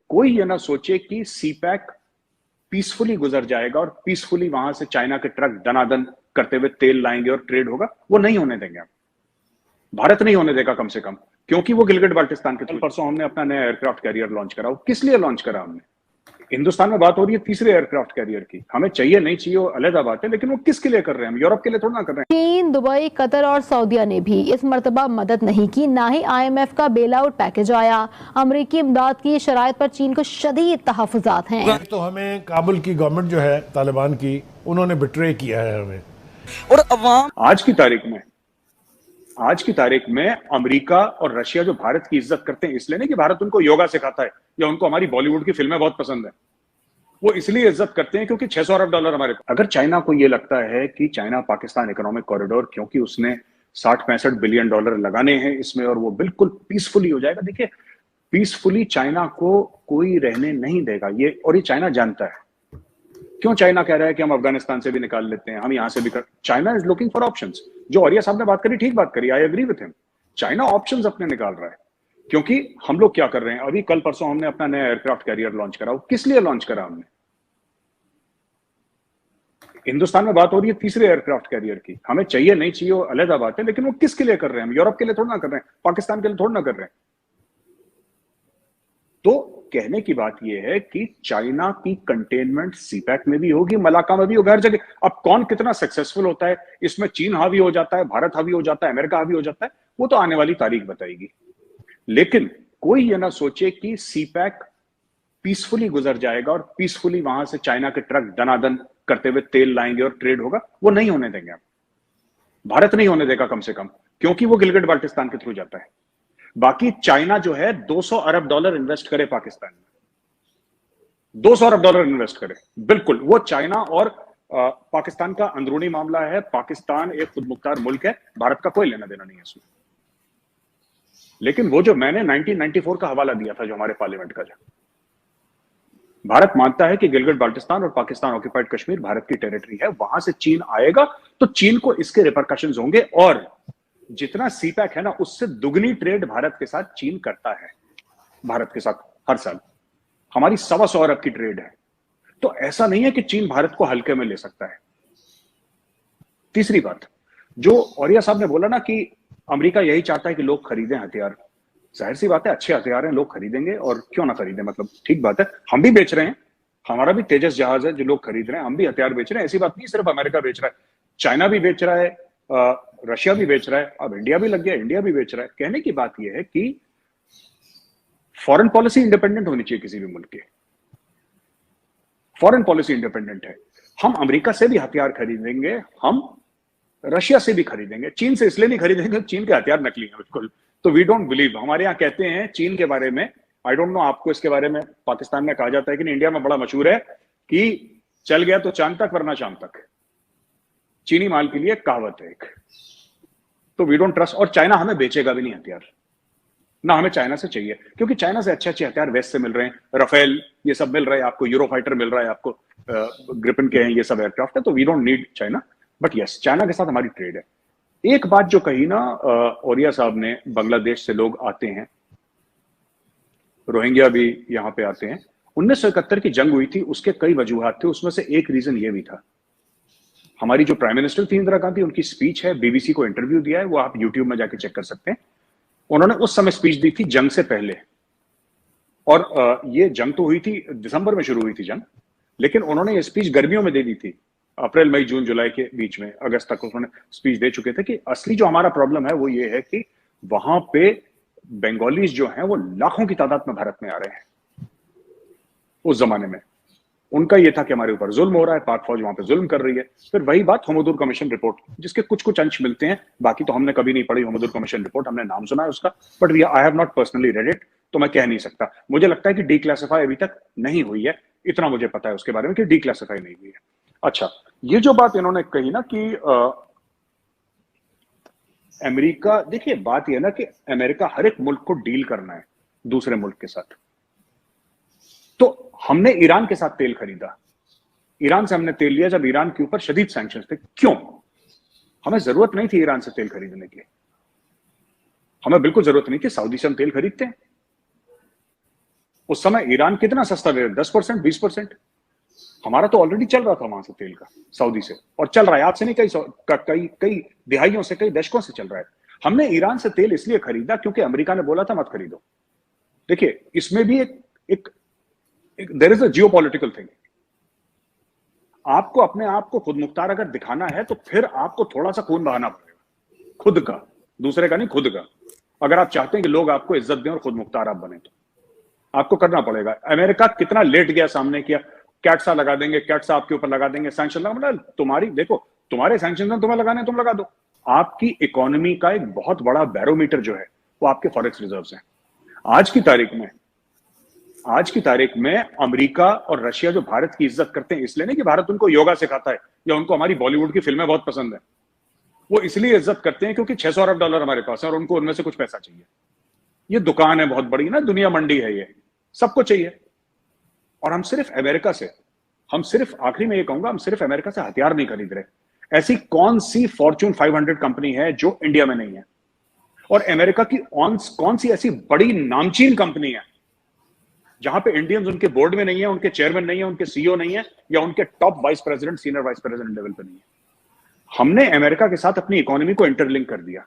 कोई ये ना सोचे कि सीपैक पीसफुली गुजर जाएगा और पीसफुली वहां से चाइना के ट्रक दनादन करते हुए तेल लाएंगे और ट्रेड होगा। वो नहीं होने देंगे हम, भारत नहीं होने देगा कम से कम, क्योंकि वो गिलगिट बाल्टिस्तान के थ्रू। परसों हमने अपना नया एयरक्राफ्ट कैरियर लॉन्च करा। वो किस लिए लॉन्च करा हमने? हिंदुस्तान में बात हो रही है तीसरे एयरक्राफ्ट कैरियर की। हमें चाहिए नहीं चाहिए वो अलग बात है, लेकिन वो किसके लिए कर रहे हैं? हम यूरोप के लिए थोड़ा ना कर रहे हैं। चीन, दुबई, कतर और सऊदीया ने भी इस मर्तबा मदद नहीं की, ना ही IMF का बेल आउट पैकेज आया। अमेरिकी इमदाद की शराइत पर चीन को शदीद तहफ़्फ़ुज़ात हैं। तो हमें काबुल की गवर्नमेंट जो है तालिबान की, उन्होंने बिट्रे किया है हमें। और अवाम आज की तारीख में अमेरिका और रशिया जो भारत की इज्जत करते हैं, इसलिए नहीं कि भारत उनको योगा सिखाता है या उनको हमारी बॉलीवुड की फिल्में बहुत पसंद है। वो इसलिए इज्जत करते हैं क्योंकि 600 अरब डॉलर हमारे। अगर चाइना को ये लगता है कि चाइना पाकिस्तान इकोनॉमिक कॉरिडोर, क्योंकि उसने 60-65 बिलियन डॉलर लगाने हैं इसमें और वो बिल्कुल पीसफुली हो जाएगा। देखिए, पीसफुली चाइना को कोई रहने नहीं देगा ये, और ये चाइना जानता है। क्यों चाइना कह रहा है कि हम अफगानिस्तान से भी निकाल लेते हैं, हम यहां से भी कर। China is looking for options. जो औरिया साहब ने बात करी, ठीक बात करी, I agree with him. China options अपने निकाल रहा है, क्योंकि हम लोग क्या कर रहे हैं, अभी कल परसों हमने अपना नया एयरक्राफ्ट कैरियर लॉन्च करा। वो किस लिए लॉन्च करा हमने? हिंदुस्तान में बात हो रही है तीसरे एयरक्राफ्ट कैरियर की। हमें चाहिए नहीं चाहिए वो अलग बात है, लेकिन वो किसके लिए कर रहे हैं? हम यूरोप के लिए थोड़ा ना कर रहे हैं, पाकिस्तान के लिए थोड़ा ना कर रहे हैं। तो कहने की बात यह है कि चाइना की कंटेनमेंट सीपैक में भी होगी, मलाका में भी होगी, हर जगह। अब कौन कितना सक्सेसफुल होता है इसमें, चीन हावी हो जाता है, भारत हावी हो जाता है, अमेरिका हावी हो जाता है, वो तो आने वाली तारीख बताएगी। लेकिन कोई ये ना सोचे कि सीपैक पीसफुली गुजर जाएगा और पीसफुली वहां से चाइना के ट्रक दनादन करते हुए तेल लाएंगे और ट्रेड होगा। वो नहीं होने देंगे हम, भारत नहीं होने देगा कम से कम, क्योंकि वो गिलगिट बाल्टिस्तान के थ्रू जाता है। बाकी चाइना जो है 200 अरब डॉलर इन्वेस्ट करे पाकिस्तान में, 200 अरब डॉलर इन्वेस्ट करे, बिल्कुल वो चाइना और पाकिस्तान का अंदरूनी मामला है। पाकिस्तान एक खुद मुख्तार मुल्क है, भारत का कोई लेना देना नहीं है इसमें। लेकिन वो जो मैंने 1994 का हवाला दिया था, जो हमारे पार्लियामेंट का, जो भारत मानता है कि गिलगिट बाल्टिस्तान और पाकिस्तान ऑक्यूपाइड कश्मीर भारत की टेरिटरी है, वहां से चीन आएगा तो चीन को इसके रिपरकशंस होंगे। और जितना सीपैक है ना, उससे दुगनी ट्रेड भारत के साथ चीन करता है, भारत के साथ हर साल हमारी 125 अरब की ट्रेड है। तो ऐसा नहीं है कि चीन भारत को हल्के में ले सकता है। तीसरी बात, जो औरिया साहब ने बोला ना कि अमेरिका यही चाहता है कि लोग खरीदें हथियार, जाहिर सी बात है, अच्छे हथियार हैं, लोग खरीदेंगे, और क्यों ना खरीदें, मतलब ठीक बात है। हम भी बेच रहे हैं, हमारा भी तेजस जहाज है जो लोग खरीद रहे हैं, हम भी हथियार बेच रहे हैं। ऐसी बात नहीं सिर्फ अमेरिका बेच रहा है, चाइना भी बेच रहा है, रशिया भी बेच रहा है, अब इंडिया भी लग गया, इंडिया भी बेच रहा है। कहने की बात यह है कि फॉरेन पॉलिसी इंडिपेंडेंट होनी चाहिए किसी भी मुल्क की। फॉरेन पॉलिसी इंडिपेंडेंट है, हम अमेरिका से भी हथियार खरीदेंगे, हम रशिया से भी खरीदेंगे, चीन से इसलिए नहीं खरीदेंगे, चीन के हथियार नकली हैं बिल्कुल। तो वी डोंट बिलीव, हमारे यहाँ कहते हैं चीन के बारे में, आई डोंट नो आपको इसके बारे में पाकिस्तान में कहा जाता है कि नहीं, इंडिया में बड़ा मशहूर है कि चल गया तो चांद तक वरना शाम तक, चीनी माल के लिए कहावत है एक। तो वी डोंट ट्रस्ट, और चाइना हमें बेचेगा भी नहीं हथियार, ना हमें चाइना से चाहिए, क्योंकि चाइना से अच्छे अच्छे हथियार वेस्ट से मिल रहे हैं, राफेल ये सब मिल रहा है आपको, यूरोफाइटर मिल रहा है आपको, ग्रिपन के हैं, ये सब एयरक्राफ्ट है। तो we don't need China, but yes, China के साथ हमारी ट्रेड है। एक बात जो कही ना औरिया साहब ने, बांग्लादेश से लोग आते हैं, रोहिंग्या भी यहां पे आते हैं। 1971 की जंग हुई थी, उसके कई वजूहात थे, उसमें से एक रीजन ये भी था, हमारी जो प्राइम मिनिस्टर थी इंदिरा गांधी, उनकी स्पीच है, बीबीसी को इंटरव्यू दिया है, वो आप यूट्यूब में जाके चेक कर सकते हैं। उन्होंने उस समय स्पीच दी थी जंग से पहले, और ये जंग तो हुई थी दिसंबर में शुरू हुई थी जंग, लेकिन उन्होंने ये स्पीच गर्मियों में दे दी थी, अप्रैल मई जून जुलाई के बीच में, अगस्त तक उन्होंने स्पीच दे चुके थे कि असली जो हमारा प्रॉब्लम है वो ये है कि वहां पे बंगालीज जो हैं वो लाखों की तादाद में भारत में आ रहे हैं। उस जमाने में उनका ये था कि हमारे ऊपर जुल्म हो रहा है, पाक फौज वहां पे जुल्म कर रही है। फिर वही बात होमोदुर कमीशन रिपोर्ट, जिसके कुछ कुछ अंश मिलते हैं, बाकी तो हमने कभी नहीं पढ़ी होमोदुर कमीशन रिपोर्ट, हमने नाम सुना है उसका, but I have not personally read it, तो मैं कह नहीं सकता। मुझे लगता है कि डीक्लासिफाई अभी तक नहीं हुई है, इतना मुझे पता है उसके बारे में कि डीक्लासिफाई नहीं हुई है। अच्छा, ये जो बात इन्होंने कही ना कि अमेरिका, देखिए बात यह ना कि अमेरिका हर एक मुल्क को डील करना है दूसरे मुल्क के साथ। तो हमने ईरान के साथ तेल खरीदा, ईरान से हमने तेल लिया जब ईरान के ऊपर शदीद सैंक्शंस थे। क्यों? हमें जरूरत नहीं थी ईरान से तेल खरीदने की, हमें बिल्कुल जरूरत नहीं थी, सऊदी से हम तेल खरीदते हैं। उस समय ईरान कितना सस्ता दे रहा है? 10%, 20%। हमारा तो ऑलरेडी चल रहा था वहां से तेल का, सऊदी से, और चल रहा है आज से नहीं, कई कई दिहाइयों से, कई दशकों से चल रहा है। हमने ईरान से तेल इसलिए खरीदा क्योंकि अमेरिका ने बोला था मत खरीदो। देखिए, इसमें भी एक there is a geopolitical thing. आपको अपने आप को खुद मुख्तार अगर दिखाना है तो फिर आपको थोड़ा सा खून बहाना पड़ेगा, खुद का, दूसरे का नहीं, खुद का। अगर आप चाहते हैं कि लोग आपको इज्जत दें और खुद मुख्तार आप बने तो आपको करना पड़ेगा। अमेरिका कितना लेट गया, सामने किया, कैट्सा लगा देंगे, कैट्सा आपके ऊपर लगा देंगे, सैंक्शन लगा, मतलब तुम्हारी, देखो तुम्हारे सैंक्शन तुम्हें लगाने, तुम लगा दो। आपकी इकोनॉमी का एक बहुत बड़ा बैरोमीटर जो है वो आपके फॉरेक्स रिजर्व्स हैं। आज की तारीख में अमेरिका और रशिया जो भारत की इज्जत करते हैं, इसलिए नहीं कि भारत उनको योगा सिखाता है या उनको हमारी बॉलीवुड की फिल्में बहुत पसंद है, वो इसलिए इज्जत करते हैं क्योंकि 600 अरब डॉलर हमारे पास है और उनको उनमें से कुछ पैसा चाहिए। ये दुकान है बहुत बड़ी ना, दुनिया मंडी है, ये सबको चाहिए। और हम सिर्फ अमेरिका से, आखिरी में ये कहूंगा, हम सिर्फ अमेरिका से हथियार नहीं खरीद रहे। ऐसी कौन सी फॉर्च्यून 500 कंपनी है जो इंडिया में नहीं है? और अमेरिका की कौन सी ऐसी बड़ी नामचीन कंपनी है जहां पे इंडियंस उनके बोर्ड में नहीं है, उनके चेयरमैन नहीं है, उनके सीईओ नहीं है, या उनके top vice president, senior vice president level पे नहीं है? हमने अमेरिका के साथ अपनी इकोनॉमी को इंटरलिंक कर दिया।